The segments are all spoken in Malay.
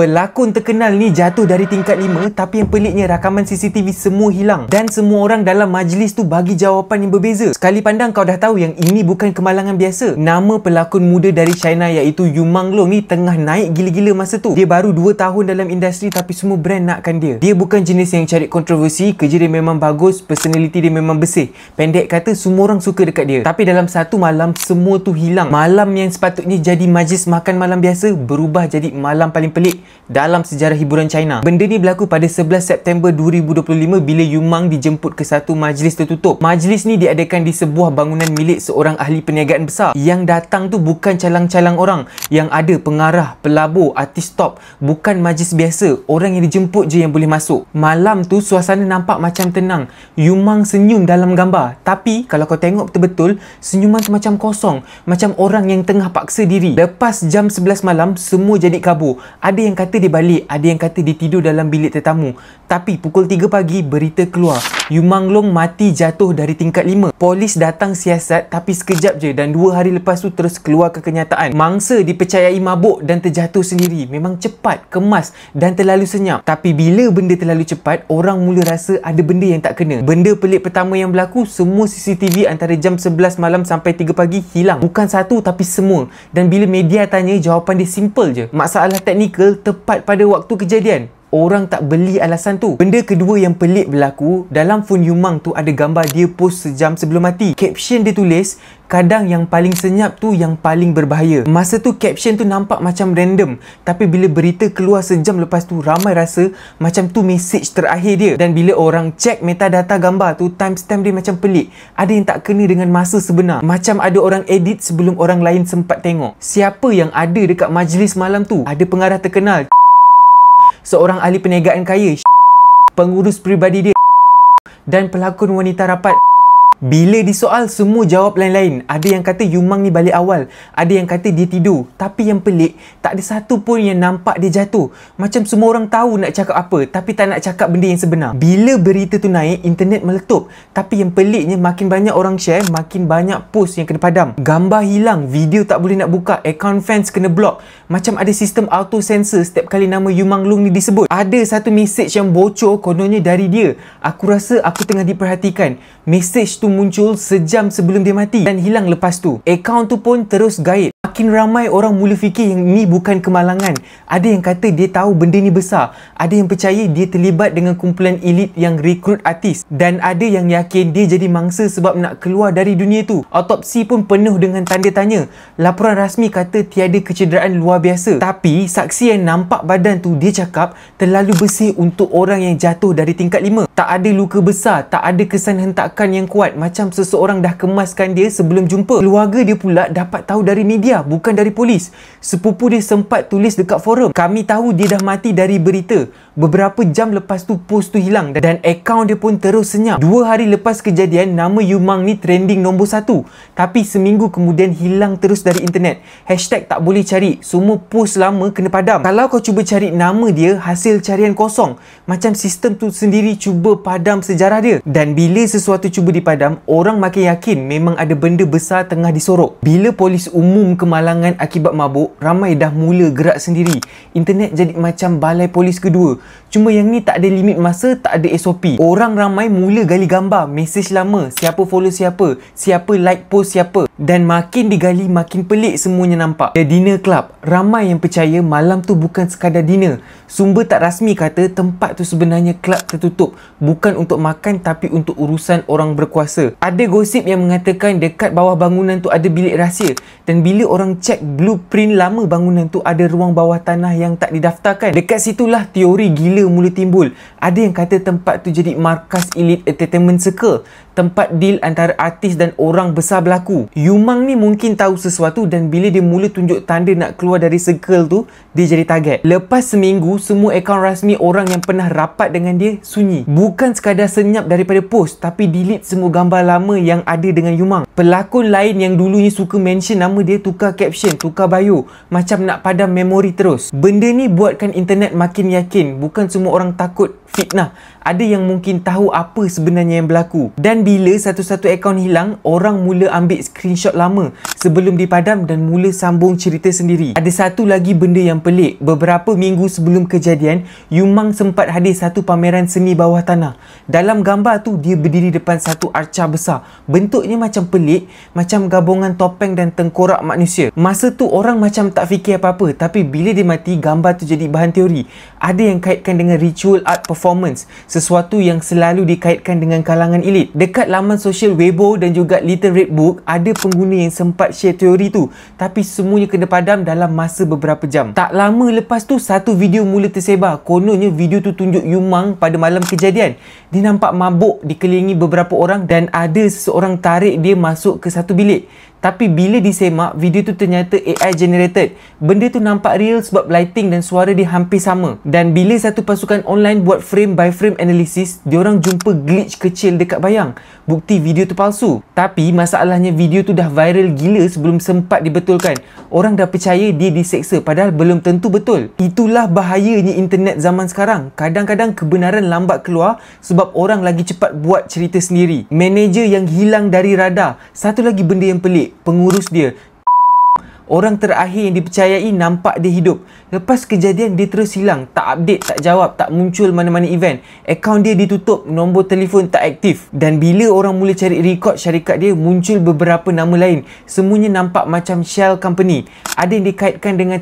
Pelakon terkenal ni jatuh dari tingkat 5, tapi yang peliknya rakaman CCTV semua hilang dan semua orang dalam majlis tu bagi jawapan yang berbeza. Sekali pandang kau dah tahu yang ini bukan kemalangan biasa. Nama pelakon muda dari China iaitu Yumang Long ni tengah naik gila-gila masa tu. Dia baru 2 tahun dalam industri tapi semua brand nakkan dia. Dia bukan jenis yang cari kontroversi, kerja dia memang bagus, personality dia memang bersih. Pendek kata semua orang suka dekat dia. Tapi dalam satu malam semua tu hilang. Malam yang sepatutnya jadi majlis makan malam biasa berubah jadi malam paling pelik dalam sejarah hiburan China. Benda ni berlaku pada 11 September 2025 bila Yumang dijemput ke satu majlis tertutup. Majlis ni diadakan di sebuah bangunan milik seorang ahli perniagaan besar. Yang datang tu bukan calang-calang orang, yang ada pengarah, pelabur, artis top. Bukan majlis biasa, orang yang dijemput je yang boleh masuk. Malam tu suasana nampak macam tenang. Yumang senyum dalam gambar, tapi kalau kau tengok betul-betul, senyuman tu macam kosong, macam orang yang tengah paksa diri. Lepas jam 11 malam, semua jadi kabur. Ada yang kata dia balik, ada yang kata dia tidur dalam bilik tetamu. Tapi pukul 3 pagi berita keluar, Yumang Long mati jatuh dari tingkat 5. Polis datang siasat tapi sekejap je dan 2 hari lepas tu terus keluar ke kenyataan. Mangsa dipercayai mabuk dan terjatuh sendiri. Memang cepat, kemas dan terlalu senyap. Tapi bila benda terlalu cepat, orang mula rasa ada benda yang tak kena. Benda pelik pertama yang berlaku, semua CCTV antara jam 11 malam sampai 3 pagi hilang. Bukan satu tapi semua. Dan bila media tanya, jawapan dia simple je. Masalah teknikal tepat pada waktu kejadian. Orang tak beli alasan tu. Benda kedua yang pelik berlaku, dalam phone Yumang tu ada gambar dia post sejam sebelum mati. Caption dia tulis, kadang yang paling senyap tu yang paling berbahaya. Masa tu caption tu nampak macam random, tapi bila berita keluar sejam lepas tu, ramai rasa macam tu message terakhir dia. Dan bila orang cek metadata gambar tu, timestamp dia macam pelik. Ada yang tak kena dengan masa sebenar. Macam ada orang edit sebelum orang lain sempat tengok. Siapa yang ada dekat majlis malam tu? Ada pengarah terkenal, seorang ahli perniagaan kaya, pengurus peribadi dia, dan pelakon wanita rapat. Bila disoal, semua jawab lain-lain. Ada yang kata Yumang ni balik awal, ada yang kata dia tidur. Tapi yang pelik, tak ada satu pun yang nampak dia jatuh. Macam semua orang tahu nak cakap apa, tapi tak nak cakap benda yang sebenar. Bila berita tu naik, internet meletup. Tapi yang peliknya, makin banyak orang share, makin banyak post yang kena padam. Gambar hilang, video tak boleh nak buka, account fans kena block. Macam ada sistem auto sensor setiap kali nama Yumang Long ni disebut. Ada satu message yang bocor, kononnya dari dia. Aku rasa aku tengah diperhatikan. Message tu muncul sejam sebelum dia mati dan hilang lepas tu. Akaun tu pun terus gaib. Makin ramai orang mula fikir yang ni bukan kemalangan. Ada yang kata dia tahu benda ni besar. Ada yang percaya dia terlibat dengan kumpulan elit yang rekrut artis. Dan ada yang yakin dia jadi mangsa sebab nak keluar dari dunia tu. Autopsi pun penuh dengan tanda tanya. Laporan rasmi kata tiada kecederaan luar biasa. Tapi saksi yang nampak badan tu, dia cakap terlalu bersih untuk orang yang jatuh dari tingkat 5. Tak ada luka besar, tak ada kesan hentakan yang kuat. Macam seseorang dah kemaskan dia sebelum jumpa. Keluarga dia pula dapat tahu dari media, bukan dari polis. Sepupu dia sempat tulis dekat forum, kami tahu dia dah mati dari berita. Beberapa jam lepas tu post tu hilang dan akaun dia pun terus senyap. 2 hari lepas kejadian, nama Yumang ni trending nombor 1. Tapi seminggu kemudian hilang terus dari internet. Hashtag tak boleh cari, semua post lama kena padam. Kalau kau cuba cari nama dia, hasil carian kosong. Macam sistem tu sendiri cuba padam sejarah dia. Dan bila sesuatu cuba dipadam, orang makin yakin memang ada benda besar tengah disorok. Bila polis umum kemalangan akibat mabuk, ramai dah mula gerak sendiri. Internet jadi macam balai polis kedua. Cuma yang ni tak ada limit masa, tak ada SOP. Orang ramai mula gali gambar, mesej lama, siapa follow siapa, siapa like post siapa. Dan makin digali, makin pelik semuanya nampak. The Dinner Club. Ramai yang percaya malam tu bukan sekadar dinner. Sumber tak rasmi kata tempat tu sebenarnya kelab tertutup. Bukan untuk makan tapi untuk urusan orang berkuasa. Ada gosip yang mengatakan dekat bawah bangunan tu ada bilik rahsia. Dan bila orang cek blueprint lama bangunan tu, ada ruang bawah tanah yang tak didaftarkan. Dekat situlah teori gila mula timbul. Ada yang kata tempat tu jadi markas elite entertainment circle, tempat deal antara artis dan orang besar berlaku. Yumang ni mungkin tahu sesuatu dan bila dia mula tunjuk tanda nak keluar dari circle tu, dia jadi target. Lepas seminggu, semua akaun rasmi orang yang pernah rapat dengan dia sunyi. Bukan sekadar senyap daripada post, tapi delete semua gambar lama yang ada dengan Yumang. Pelakon lain yang dulunya suka mention nama dia tukar caption, tukar bio, macam nak padam memori terus. Benda ni buatkan internet makin yakin bukan semua orang takut fitnah. Ada yang mungkin tahu apa sebenarnya yang berlaku. Dan bila satu-satu akaun hilang, orang mula ambil screenshot lama sebelum dipadam dan mula sambung cerita sendiri. Ada satu lagi benda yang pelik. Beberapa minggu sebelum kejadian, Yumang sempat hadir satu pameran seni bawah tanah. Dalam gambar tu, dia berdiri depan satu arca besar. Bentuknya macam pelik, macam gabungan topeng dan tengkorak manusia. Masa tu orang macam tak fikir apa-apa, tapi bila dia mati, gambar tu jadi bahan teori. Ada yang kaitkan dengan ritual art performance, sesuatu yang selalu dikaitkan dengan kalangan elit. Dekat laman sosial Weibo dan juga Little Red Book, ada pengguna yang sempat share teori tu, tapi semuanya kena padam dalam masa beberapa jam. Tak lama lepas tu, satu video mula tersebar. Kononnya video tu tunjuk Yumang pada malam kejadian. Dia nampak mabuk dikelilingi beberapa orang dan ada seseorang tarik dia masuk ke satu bilik. Tapi bila disemak, video tu ternyata AI generated. Benda tu nampak real sebab lighting dan suara dia hampir sama. Dan bila satu pasukan online buat frame by frame analysis, diorang jumpa glitch kecil dekat bayang. Bukti video tu palsu. Tapi masalahnya video tu dah viral gila sebelum sempat dibetulkan. Orang dah percaya dia diseksa padahal belum tentu betul. Itulah bahayanya internet zaman sekarang. Kadang-kadang kebenaran lambat keluar sebab orang lagi cepat buat cerita sendiri. Manager yang hilang dari radar. Satu lagi benda yang pelik, pengurus dia. Orang terakhir yang dipercayai nampak dia hidup. Lepas kejadian dia terus hilang. Tak update, tak jawab, tak muncul mana-mana event. Akaun dia ditutup, nombor telefon tak aktif. Dan bila orang mula cari rekod syarikat dia, muncul beberapa nama lain. Semuanya nampak macam shell company. Ada yang dikaitkan dengan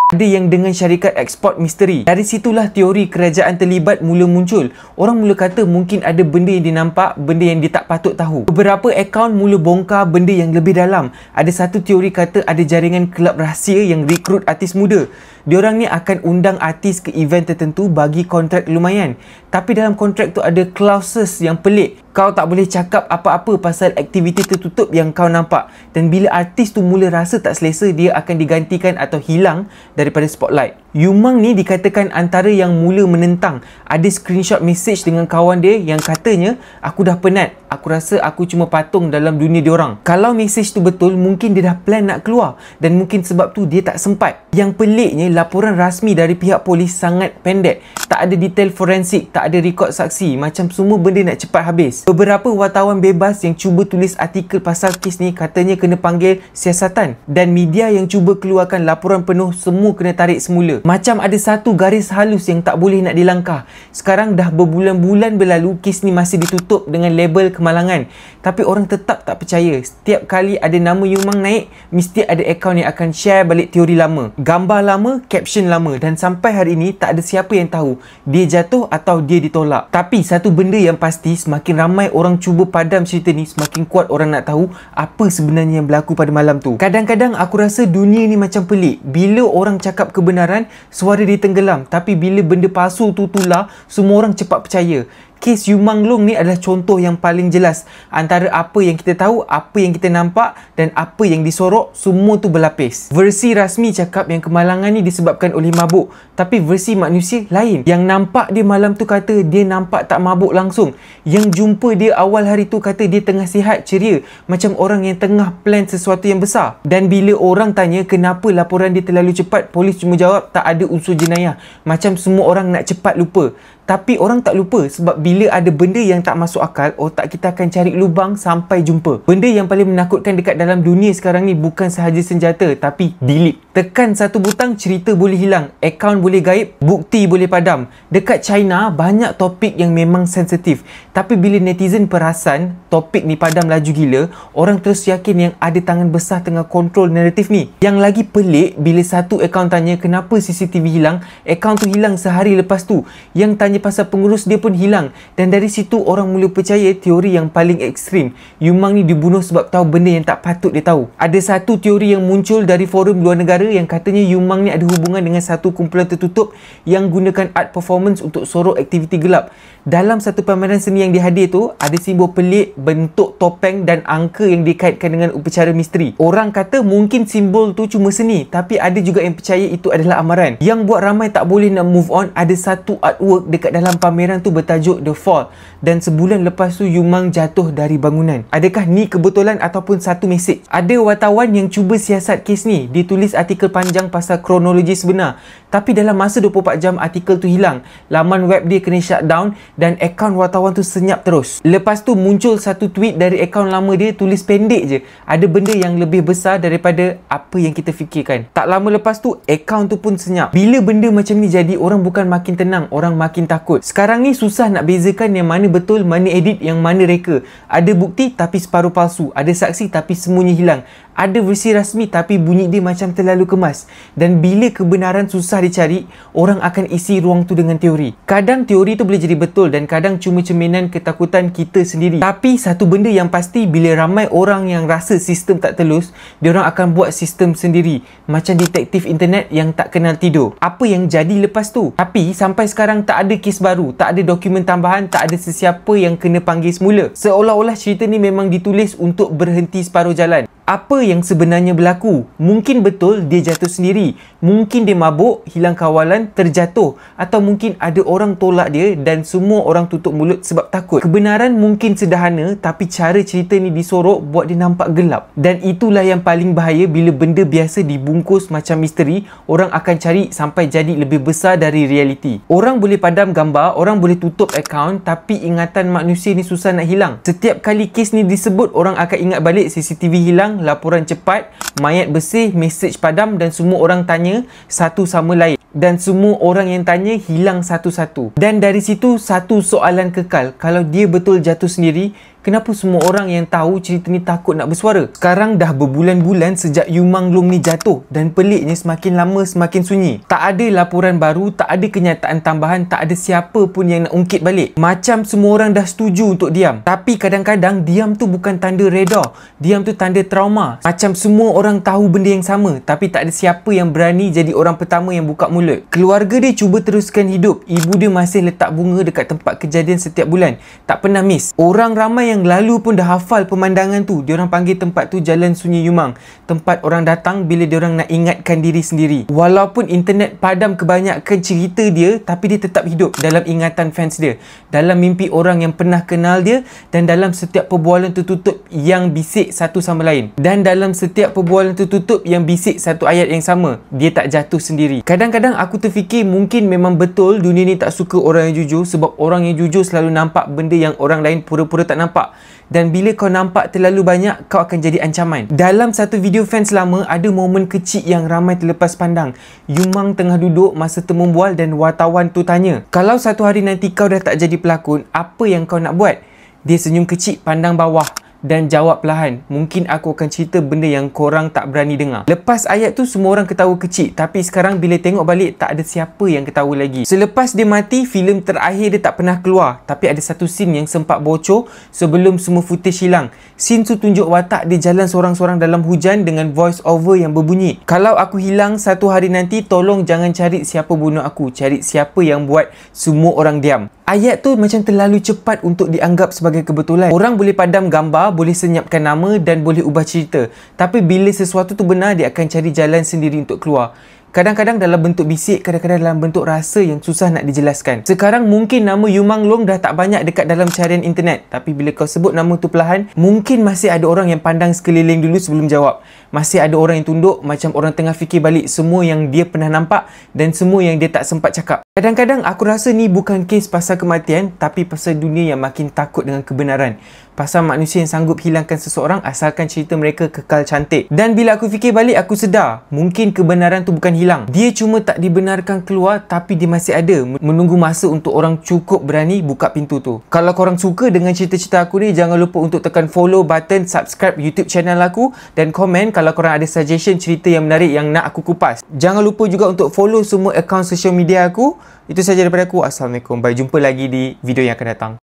ada yang dengan syarikat ekspor misteri. Dari situlah teori kerajaan terlibat mula muncul. Orang mula kata mungkin ada benda yang dinampak, benda yang dia tak patut tahu. Beberapa akaun mula bongkar benda yang lebih dalam. Ada satu teori kata ada jaringan kelab rahsia yang rekrut artis muda. Diorang ni akan undang artis ke event tertentu bagi kontrak lumayan. Tapi dalam kontrak tu ada clauses yang pelik. Kau tak boleh cakap apa-apa pasal aktiviti tertutup yang kau nampak. Dan bila artis tu mula rasa tak selesa, dia akan digantikan atau hilang daripada spotlight. Yumang ni dikatakan antara yang mula menentang. Ada screenshot message dengan kawan dia yang katanya, aku dah penat, aku rasa aku cuma patung dalam dunia diorang. Kalau message tu betul, mungkin dia dah plan nak keluar dan mungkin sebab tu dia tak sempat. Yang peliknya, laporan rasmi dari pihak polis sangat pendek. Tak ada detail forensik, tak ada rekod saksi, macam semua benda nak cepat habis. Beberapa wartawan bebas yang cuba tulis artikel pasal kes ni katanya kena panggil siasatan, dan media yang cuba keluarkan laporan penuh semua kena tarik semula. Macam ada satu garis halus yang tak boleh nak dilangkah. Sekarang dah berbulan-bulan berlalu, kes ni masih ditutup dengan label kemalangan. Tapi orang tetap tak percaya. Setiap kali ada nama Yumang naik, mesti ada akaun yang akan share balik teori lama. Gambar lama, caption lama, dan sampai hari ini tak ada siapa yang tahu dia jatuh atau dia ditolak. Tapi satu benda yang pasti, semakin ramai orang cuba padam cerita ni, semakin kuat orang nak tahu apa sebenarnya yang berlaku pada malam tu. Kadang-kadang aku rasa dunia ni macam pelik. Bila orang cakap kebenaran, suara dia tenggelam. Tapi bila benda palsu tu tular, semua orang cepat percaya. Kes Yumang Long ni adalah contoh yang paling jelas. Antara apa yang kita tahu, apa yang kita nampak dan apa yang disorok, semua tu berlapis. Versi rasmi cakap yang kemalangan ni disebabkan oleh mabuk. Tapi versi manusia lain. Yang nampak dia malam tu kata dia nampak tak mabuk langsung. Yang jumpa dia awal hari tu kata dia tengah sihat, ceria. Macam orang yang tengah plan sesuatu yang besar. Dan bila orang tanya kenapa laporan dia terlalu cepat, polis cuma jawab tak ada unsur jenayah. Macam semua orang nak cepat lupa. Tapi orang tak lupa sebab bila ada benda yang tak masuk akal, otak kita akan cari lubang sampai jumpa. Benda yang paling menakutkan dekat dalam dunia sekarang ni bukan sahaja senjata, tapi delete. Tekan satu butang, cerita boleh hilang, akaun boleh gaib, bukti boleh padam. Dekat China, banyak topik yang memang sensitif. Tapi bila netizen perasan topik ni padam laju gila, orang terus yakin yang ada tangan besar tengah kontrol naratif ni. Yang lagi pelik, bila satu akaun tanya kenapa CCTV hilang, akaun tu hilang sehari lepas tu. Yang tanya pasal pengurus dia pun hilang. Dan dari situ orang mula percaya teori yang paling ekstrim. Yumang ni dibunuh sebab tahu benda yang tak patut dia tahu. Ada satu teori yang muncul dari forum luar negara yang katanya Yumang ni ada hubungan dengan satu kumpulan tertutup yang gunakan art performance untuk sorok aktiviti gelap. Dalam satu pameran seni yang dihadir tu, ada simbol pelik, bentuk topeng dan angka yang dikaitkan dengan upacara misteri. Orang kata mungkin simbol tu cuma seni, tapi ada juga yang percaya itu adalah amaran. Yang buat ramai tak boleh nak move on, ada satu artwork dekat dalam pameran tu bertajuk The Fall, dan sebulan lepas tu Yumang jatuh dari bangunan. Adakah ni kebetulan ataupun satu mesej? Ada wartawan yang cuba siasat kes ni. Dia tulis artikel artikel panjang pasal kronologi sebenar. Tapi dalam masa 24 jam artikel tu hilang. Laman web dia kena shutdown dan akaun wartawan tu senyap terus. Lepas tu muncul satu tweet dari akaun lama dia, tulis pendek je. Ada benda yang lebih besar daripada apa yang kita fikirkan. Tak lama lepas tu akaun tu pun senyap. Bila benda macam ni jadi, orang bukan makin tenang, orang makin takut. Sekarang ni susah nak bezakan yang mana betul, mana edit, yang mana reka. Ada bukti tapi separuh palsu. Ada saksi tapi semuanya hilang. Ada versi rasmi tapi bunyi dia macam terlalu kemas. Dan bila kebenaran susah dicari, orang akan isi ruang tu dengan teori. Kadang teori tu boleh jadi betul dan kadang cuma cerminan ketakutan kita sendiri. Tapi satu benda yang pasti, bila ramai orang yang rasa sistem tak telus, diorang akan buat sistem sendiri. Macam detektif internet yang tak kenal tidur. Apa yang jadi lepas tu? Tapi sampai sekarang tak ada kes baru, tak ada dokumen tambahan, tak ada sesiapa yang kena panggil semula. Seolah-olah cerita ni memang ditulis untuk berhenti separuh jalan. Apa yang sebenarnya berlaku? Mungkin betul dia jatuh sendiri. Mungkin dia mabuk, hilang kawalan, terjatuh. Atau mungkin ada orang tolak dia dan semua orang tutup mulut sebab takut. Kebenaran mungkin sederhana, tapi cara cerita ni disorok buat dia nampak gelap. Dan itulah yang paling bahaya bila benda biasa dibungkus macam misteri, orang akan cari sampai jadi lebih besar dari realiti. Orang boleh padam gambar, orang boleh tutup akaun, tapi ingatan manusia ni susah nak hilang. Setiap kali kes ni disebut, orang akan ingat balik CCTV hilang, laporan cepat, mayat bersih, mesej padam dan semua orang tanya satu sama lain. Dan semua orang yang tanya hilang satu-satu. Dan dari situ satu soalan kekal. Kalau dia betul jatuh sendiri, kenapa semua orang yang tahu cerita ni takut nak bersuara? Sekarang dah berbulan-bulan sejak Yumang Long ni jatuh dan peliknya semakin lama semakin sunyi. Tak ada laporan baru, tak ada kenyataan tambahan, tak ada siapa pun yang nak ungkit balik. Macam semua orang dah setuju untuk diam. Tapi kadang-kadang diam tu bukan tanda reda. Diam tu tanda trauma. Macam semua orang tahu benda yang sama, tapi tak ada siapa yang berani jadi orang pertama yang buka mulut. Keluarga dia cuba teruskan hidup. Ibu dia masih letak bunga dekat tempat kejadian setiap bulan. Tak pernah miss. Orang ramai yang lalu pun dah hafal pemandangan tu. Diorang panggil tempat tu Jalan Sunyi Yumang. Tempat orang datang bila diorang nak ingatkan diri sendiri. Walaupun internet padam kebanyakan cerita dia, tapi dia tetap hidup dalam ingatan fans dia, dalam mimpi orang yang pernah kenal dia, dan dalam setiap perbualan tertutup yang bisik satu sama lain. Dan dalam setiap perbualan tertutup yang bisik satu ayat yang sama, dia tak jatuh sendiri. Kadang-kadang aku terfikir mungkin memang betul dunia ni tak suka orang yang jujur, sebab orang yang jujur selalu nampak benda yang orang lain pura-pura tak nampak. Dan bila kau nampak terlalu banyak, kau akan jadi ancaman. Dalam satu video fans lama, ada momen kecil yang ramai terlepas pandang. Yumang tengah duduk masa temumbual dan wartawan tu tanya, kalau satu hari nanti kau dah tak jadi pelakon, apa yang kau nak buat? Dia senyum kecil, pandang bawah dan jawab perlahan, mungkin aku akan cerita benda yang korang tak berani dengar. Lepas ayat tu semua orang ketawa kecil, tapi sekarang bila tengok balik tak ada siapa yang ketawa lagi. Selepas dia mati, filem terakhir dia tak pernah keluar, tapi ada satu scene yang sempat bocor sebelum semua footage hilang. Scene tu tunjuk watak dia jalan seorang-seorang dalam hujan dengan voice over yang berbunyi, kalau aku hilang satu hari nanti, tolong jangan cari siapa bunuh aku, cari siapa yang buat semua orang diam. Ayat tu macam terlalu cepat untuk dianggap sebagai kebetulan. Orang boleh padam gambar, boleh senyapkan nama dan boleh ubah cerita. Tapi bila sesuatu tu benar, dia akan cari jalan sendiri untuk keluar. Kadang-kadang dalam bentuk bisik, kadang-kadang dalam bentuk rasa yang susah nak dijelaskan. Sekarang mungkin nama Yumang Long dah tak banyak dekat dalam carian internet. Tapi bila kau sebut nama tu perlahan, mungkin masih ada orang yang pandang sekeliling dulu sebelum jawab. Masih ada orang yang tunduk macam orang tengah fikir balik semua yang dia pernah nampak dan semua yang dia tak sempat cakap. Kadang-kadang aku rasa ni bukan kes pasal kematian, tapi pasal dunia yang makin takut dengan kebenaran. Pasal manusia yang sanggup hilangkan seseorang asalkan cerita mereka kekal cantik. Dan bila aku fikir balik, aku sedar mungkin kebenaran tu bukan hilang. Dia cuma tak dibenarkan keluar, tapi dia masih ada, menunggu masa untuk orang cukup berani buka pintu tu. Kalau korang suka dengan cerita-cerita aku ni, jangan lupa untuk tekan follow button, subscribe YouTube channel aku dan komen kalau korang ada suggestion cerita yang menarik yang nak aku kupas. Jangan lupa juga untuk follow semua akaun social media aku. Itu sahaja daripada aku. Assalamualaikum. Bye, jumpa lagi di video yang akan datang.